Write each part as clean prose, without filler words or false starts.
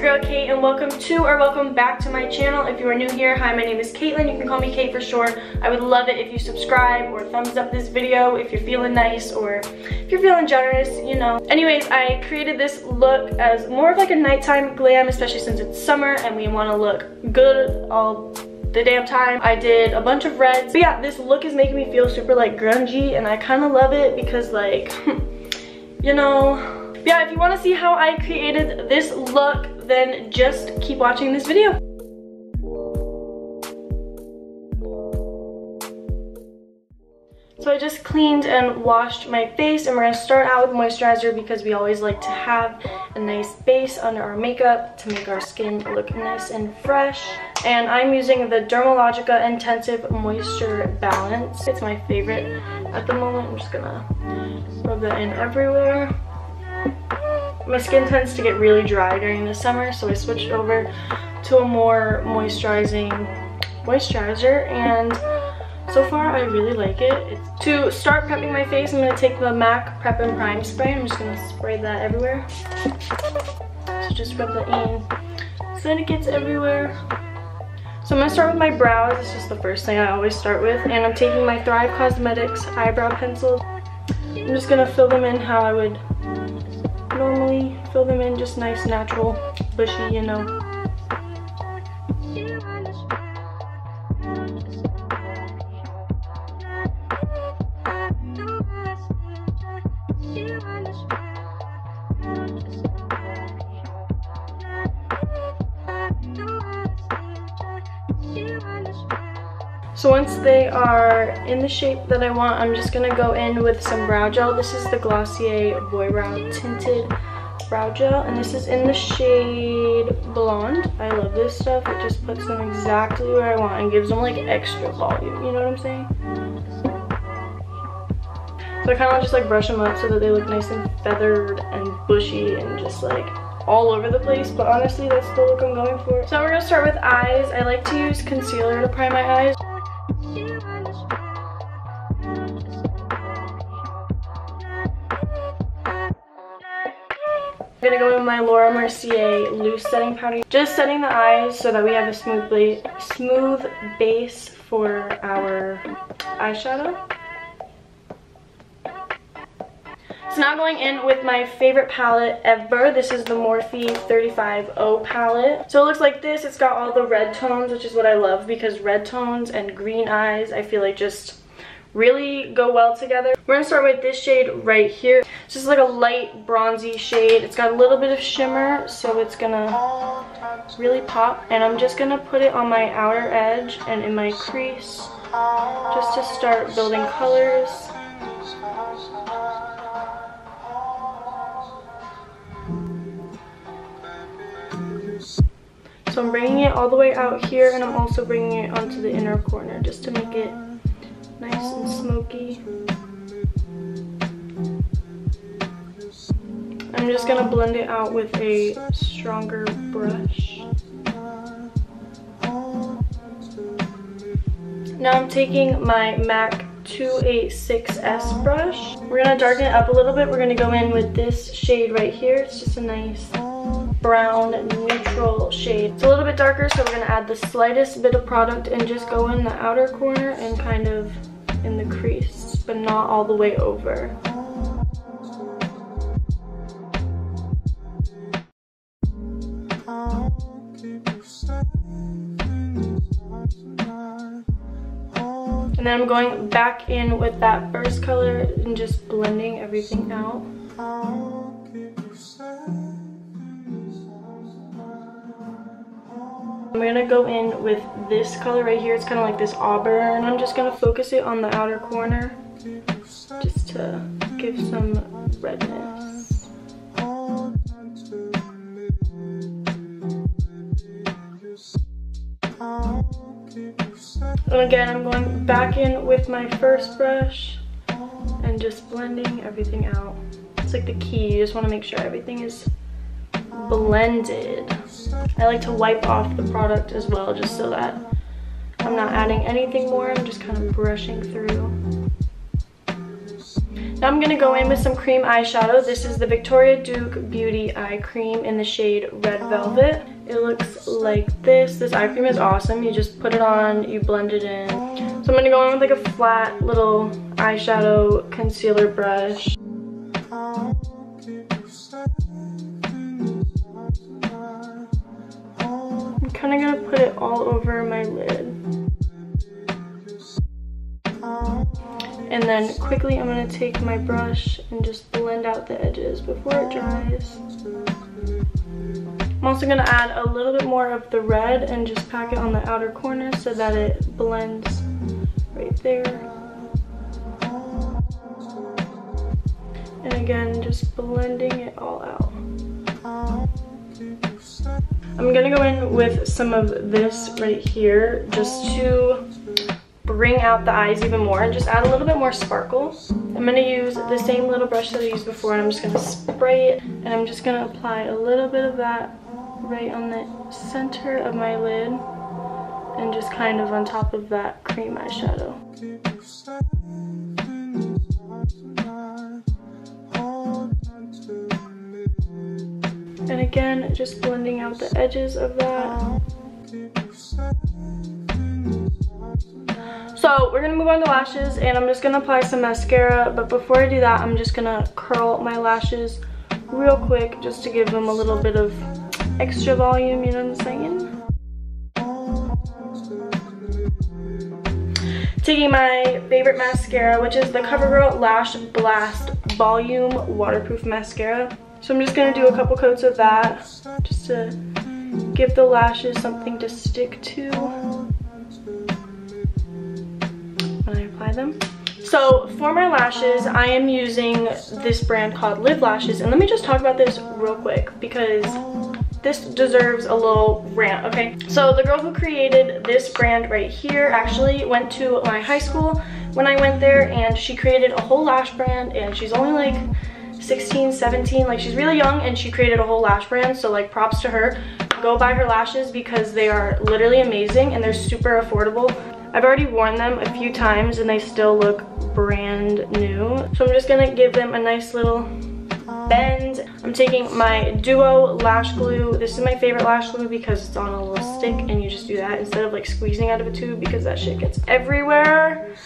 your girl Kate, and welcome back to my channel. If you are new here, hi, my name is Caitlin. You can call me Kate for short. I would love it if you subscribe or thumbs up this video if you're feeling nice or if you're feeling generous, you know. Anyways, I created this look as more of like a nighttime glam, especially since it's summer and we want to look good all the damn time. I did a bunch of reds, but yeah, this look is making me feel super like grungy, and I kind of love it because like you know. Yeah, if you want to see how I created this look, then just keep watching this video. So I just cleaned and washed my face, and we're going to start out with moisturizer because we always like to have a nice base under our makeup to make our skin look nice and fresh. And I'm using the DERMALOGICA Intensive Moisture Balance. It's my favorite at the moment. I'm just going to rub that in everywhere. My skin tends to get really dry during the summer, so I switched over to a more moisturizing moisturizer, and so far I really like it. To start prepping my face, I'm going to take the MAC Prep and Prime spray. I'm just going to spray that everywhere. So just rub that in so that it gets everywhere. So I'm going to start with my brows. It's just the first thing I always start with, and I'm taking my Thrive Cosmetics eyebrow pencils. I'm just going to fill them in how I would normally fill them in, just nice, natural, bushy, you know. So once they are in the shape that I want, I'm just going to go in with some brow gel. This is the Glossier Boy Brow Tinted Brow Gel, and this is in the shade Blonde. I love this stuff. It just puts them exactly where I want and gives them like extra volume, you know what I'm saying? So I kind of just like brush them up so that they look nice and feathered and bushy and just like all over the place, but honestly that's the look I'm going for. So we're going to start with eyes. I like to use concealer to prime my eyes. I'm gonna go with my Laura Mercier loose setting powder, just setting the eyes so that we have a smooth base for our eyeshadow. So now going in with my favorite palette ever. This is the Morphe 35O palette. So it looks like this. It's got all the red tones, which is what I love because red tones and green eyes I feel like just really go well together. We're gonna start with this shade right here. It's just like a light bronzy shade. It's got a little bit of shimmer, so it's gonna really pop. And I'm just gonna put it on my outer edge and in my crease just to start building colors. So I'm bringing it all the way out here, and I'm also bringing it onto the inner corner just to make it nice and smoky. I'm just gonna blend it out with a stronger brush. Now I'm taking my MAC 286S brush. We're gonna darken it up a little bit. We're gonna go in with this shade right here. It's just a nice brown neutral shade. It's a little bit darker, so we're gonna add the slightest bit of product and just go in the outer corner and kind of in the crease, but not all the way over. And then I'm going back in with that first color and just blending everything out. I'm gonna go in with this color right here. It's kind of like this auburn. I'm just gonna focus it on the outer corner just to give some redness. And again, I'm going back in with my first brush and just blending everything out. It's like the key. You just want to make sure everything is blended. I like to wipe off the product as well, just so that I'm not adding anything more. I'm just kind of brushing through. Now I'm going to go in with some cream eyeshadow. This is the Victoria Duke Beauty Eye Cream in the shade Red Velvet. It looks like this. This eye cream is awesome. You just put it on, you blend it in. So I'm going to go in with like a flat little eyeshadow concealer brush. I'm kind of going to put it all over my lid. And then quickly I'm going to take my brush and just blend out the edges before it dries. I'm also going to add a little bit more of the red and just pack it on the outer corner so that it blends right there. And again, just blending it all out. I'm going to go in with some of this right here just to bring out the eyes even more and just add a little bit more sparkle. I'm going to use the same little brush that I used before, and I'm just going to spray it, and I'm just going to apply a little bit of that right on the center of my lid and just kind of on top of that cream eyeshadow. And again, just blending out the edges of that. So we're gonna move on to lashes, and I'm just gonna apply some mascara, but before I do that, I'm just gonna curl my lashes real quick just to give them a little bit of extra volume, you know what I'm saying? Taking my favorite mascara, which is the CoverGirl Lash Blast Volume Waterproof Mascara. So I'm just gonna do a couple coats of that just to give the lashes something to stick to when I apply them. So for my lashes, I am using this brand called Live Lashes, and let me just talk about this real quick because this deserves a little rant, okay? So the girl who created this brand right here actually went to my high school when I went there, and she created a whole lash brand, and she's only like 16, 17, like she's really young, and she created a whole lash brand, so like props to her. Go buy her lashes because they are literally amazing and they're super affordable. I've already worn them a few times and they still look brand new. So I'm just gonna give them a nice little bend. I'm taking my Duo lash glue. This is my favorite lash glue because it's on a little stick and you just do that instead of like squeezing out of a tube because that shit gets everywhere.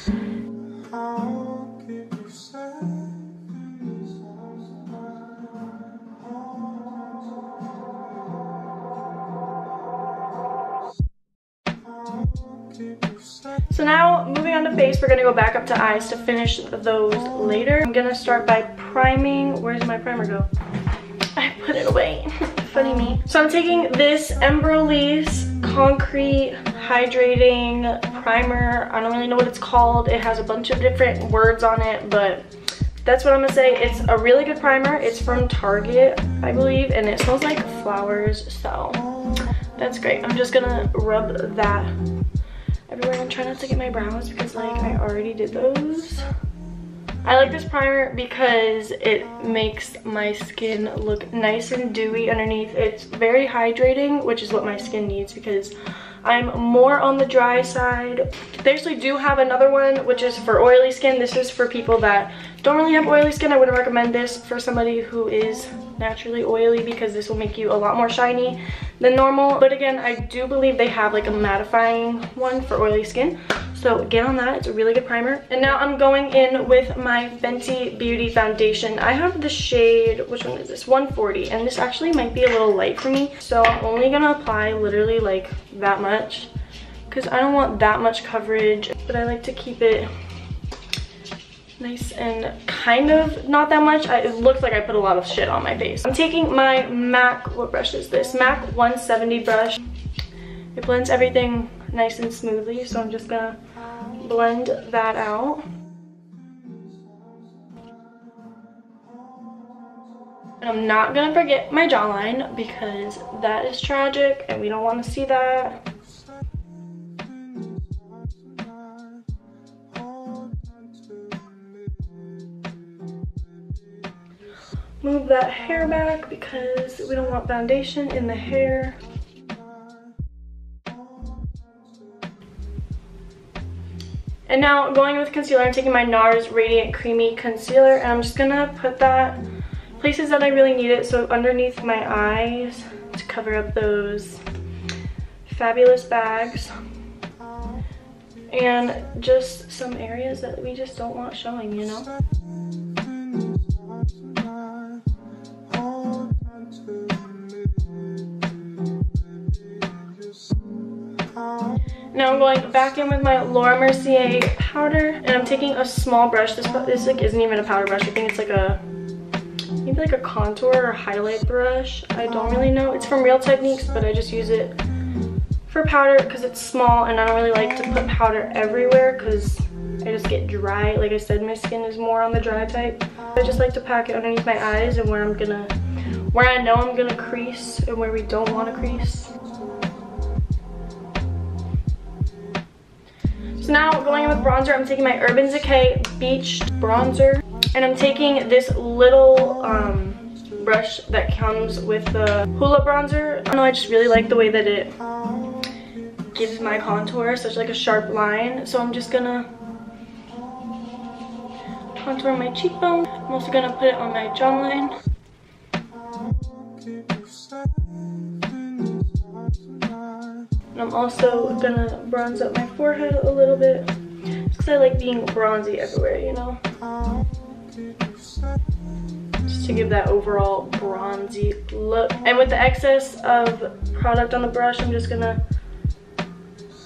So now, moving on to face, we're gonna go back up to eyes to finish those later. I'm gonna start by priming. Where's my primer go? I put it away. Funny me. So I'm taking this Embryolisse Concrete Hydrating Primer. I don't really know what it's called. It has a bunch of different words on it, but that's what I'm gonna say. It's a really good primer. It's from Target, I believe, and it smells like flowers, so that's great. I'm just gonna rub that everywhere. I'm trying not to get my brows because like I already did those. I like this primer because it makes my skin look nice and dewy underneath. It's very hydrating, which is what my skin needs because I'm more on the dry side. They actually do have another one which is for oily skin. This is for people that don't really have oily skin. I wouldn't recommend this for somebody who is naturally oily because this will make you a lot more shiny than normal. But again, I do believe they have like a mattifying one for oily skin. So get on that, it's a really good primer. And now I'm going in with my Fenty Beauty foundation. I have the shade, which one is this? 140, and this actually might be a little light for me. So I'm only gonna apply literally like that much because I don't want that much coverage, but I like to keep it nice and kind of not that much. It looks like I put a lot of shit on my face. I'm taking my MAC, what brush is this? MAC 170 brush. It blends everything nice and smoothly, so I'm just gonna blend that out. And I'm not gonna forget my jawline because that is tragic and we don't want to see that. Move that hair back because we don't want foundation in the hair. And now going with concealer, I'm taking my NARS Radiant Creamy Concealer, and I'm just gonna put that places that I really need it. So underneath my eyes to cover up those fabulous bags. And just some areas that we just don't want showing, you know? Now I'm going back in with my Laura Mercier powder, and I'm taking a small brush. This like isn't even a powder brush. I think it's like maybe like a contour or highlight brush. I don't really know. It's from Real Techniques, but I just use it for powder because it's small, and I don't really like to put powder everywhere because I just get dry. Like I said, my skin is more on the dry type. I just like to pack it underneath my eyes and where I know I'm gonna crease and where we don't want to crease. So now going in with bronzer, I'm taking my Urban Decay Beach bronzer, and I'm taking this little brush that comes with the Hoola bronzer. I don't know, I just really like the way that it gives my contour such like a sharp line. So I'm just gonna contour my cheekbone. I'm also gonna put it on my jawline. And I'm also gonna bronze up my forehead a little bit, just because I like being bronzy everywhere, you know? Just to give that overall bronzy look. And with the excess of product on the brush, I'm just gonna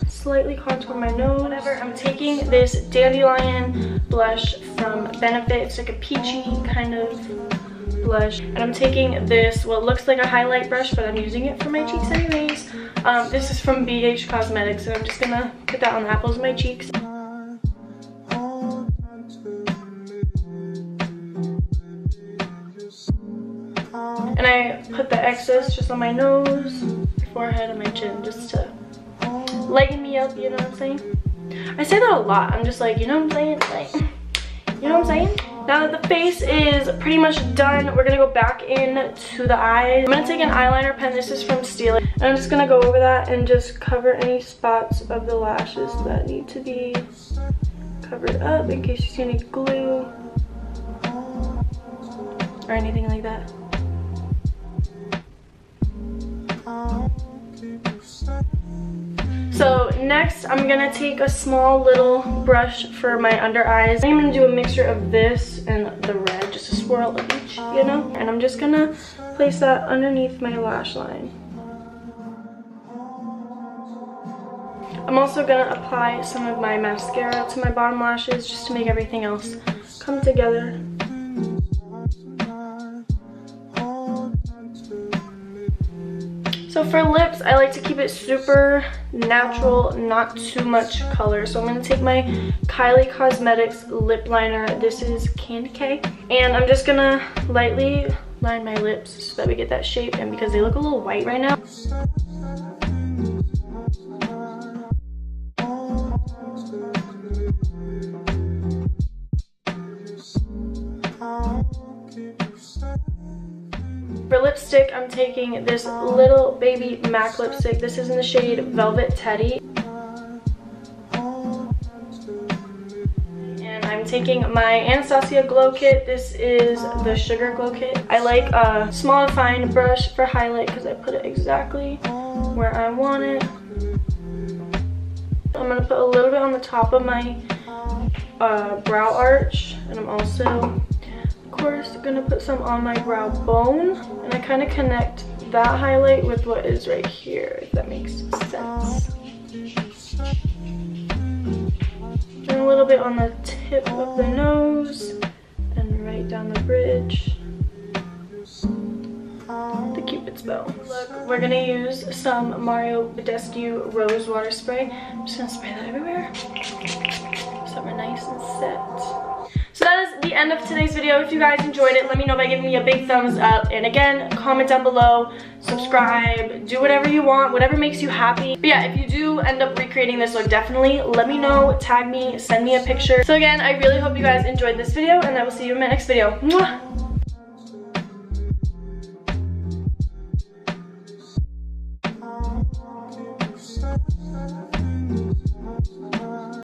slightly contour my nose. Whatever, I'm taking this Dandelion blush from Benefit. It's like a peachy kind of blush, and I'm taking this what looks like a highlight brush, but I'm using it for my cheeks anyways. This is from BH Cosmetics, and I'm just gonna put that on the apples of my cheeks. And I put the excess just on my nose, forehead, and my chin, just to lighten me up, you know what I'm saying? I say that a lot. I'm just like, you know what I'm saying? Like, you know what I'm saying? Now that the face is pretty much done, we're gonna go back in to the eyes. I'm gonna take an eyeliner pen. This is from Steal It, and I'm just gonna go over that and just cover any spots of the lashes that need to be covered up in case you see any glue or anything like that. So next, I'm gonna take a small little brush for my under eyes. I'm gonna do a mixture of this and the red, just a swirl of each, you know? And I'm just gonna place that underneath my lash line. I'm also gonna apply some of my mascara to my bottom lashes just to make everything else come together. So for lips, I like to keep it super natural, not too much color. So I'm going to take my Kylie Cosmetics lip liner. This is Candy K. And I'm just going to lightly line my lips so that we get that shape. And because they look a little white right now. For lipstick, I'm taking this little baby MAC lipstick. This is in the shade Velvet Teddy. And I'm taking my Anastasia Glow Kit. This is the Sugar Glow Kit. I like a small defined brush for highlight because I put it exactly where I want it. I'm going to put a little bit on the top of my brow arch. And I'm also, of course, gonna put some on my brow bone, and I kind of connect that highlight with what is right here, if that makes sense. And a little bit on the tip of the nose and right down the bridge, the Cupid's bow. Look, we're gonna use some Mario Badescu Rose Water Spray. I'm just gonna spray that everywhere so we're nice and set. So that is the end of today's video. If you guys enjoyed it, let me know by giving me a big thumbs up. And again, comment down below, subscribe, do whatever you want, whatever makes you happy. But yeah, if you do end up recreating this look, definitely let me know, tag me, send me a picture. So again, I really hope you guys enjoyed this video, and I will see you in my next video. Mwah!